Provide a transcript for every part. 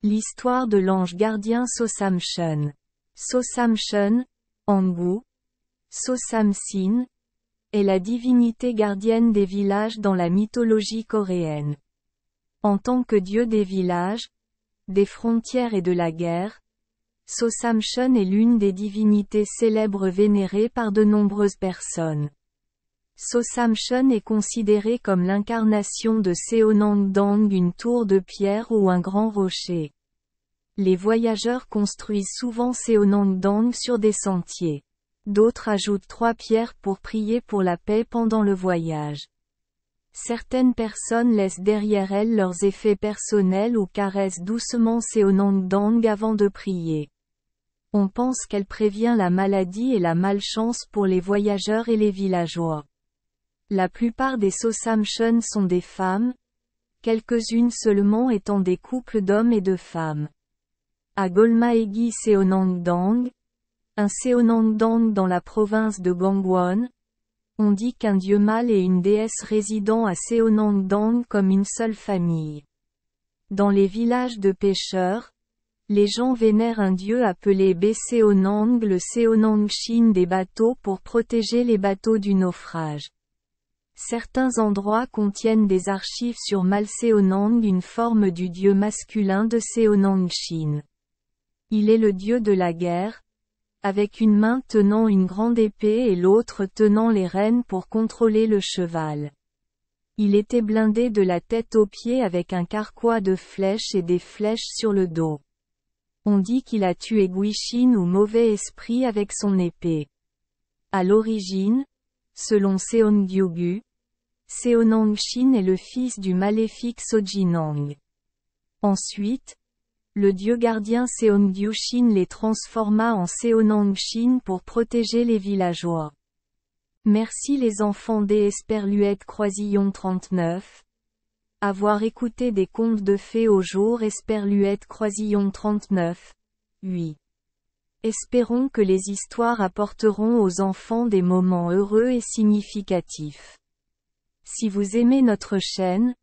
L'histoire de l'ange gardien Sosamchon. Sosamchon, Angu, Sosamsin, est la divinité gardienne des villages dans la mythologie coréenne. En tant que dieu des villages, des frontières et de la guerre, Sosamchon est l'une des divinités célèbres vénérées par de nombreuses personnes. Sosamchon est considéré comme l'incarnation de Seonangdang, une tour de pierre ou un grand rocher. Les voyageurs construisent souvent Seonangdang sur des sentiers. D'autres ajoutent 3 pierres pour prier pour la paix pendant le voyage. Certaines personnes laissent derrière elles leurs effets personnels ou caressent doucement Seonangdang avant de prier. On pense qu'elle prévient la maladie et la malchance pour les voyageurs et les villageois. La plupart des Sosamchon sont des femmes, quelques-unes seulement étant des couples d'hommes et de femmes. À Golmaegi Seonangdang, un Seonangdang dans la province de Gangwon, on dit qu'un dieu mâle et une déesse résident à Seonangdang comme une seule famille. Dans les villages de pêcheurs, les gens vénèrent un dieu appelé Baeseonang, le Seonangshin des bateaux, pour protéger les bateaux du naufrage. Certains endroits contiennent des archives sur Malseonang, une forme du dieu masculin de Seonangshin. Il est le dieu de la guerre, avec une main tenant une grande épée et l'autre tenant les rênes pour contrôler le cheval. Il était blindé de la tête aux pieds avec un carquois de flèches et des flèches sur le dos. On dit qu'il a tué Guishin ou mauvais esprit avec son épée. À l'origine, selon Seonggyugu, Seonangshin est le fils du maléfique Sojinang. Ensuite, le dieu gardien Seonggyushin les transforma en Seonangshin pour protéger les villageois. Merci les enfants des Esperluette Croisillon 39. Avoir écouté des contes de fées au jour Esperluette Croisillon 39. 8. Espérons que les histoires apporteront aux enfants des moments heureux et significatifs. Si vous aimez notre chaîne,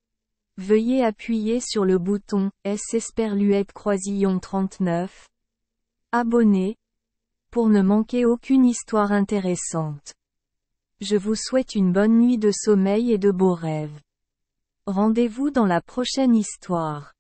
veuillez appuyer sur le bouton S Esperluette Croisillon 39. Abonner, pour ne manquer aucune histoire intéressante. Je vous souhaite une bonne nuit de sommeil et de beaux rêves. Rendez-vous dans la prochaine histoire.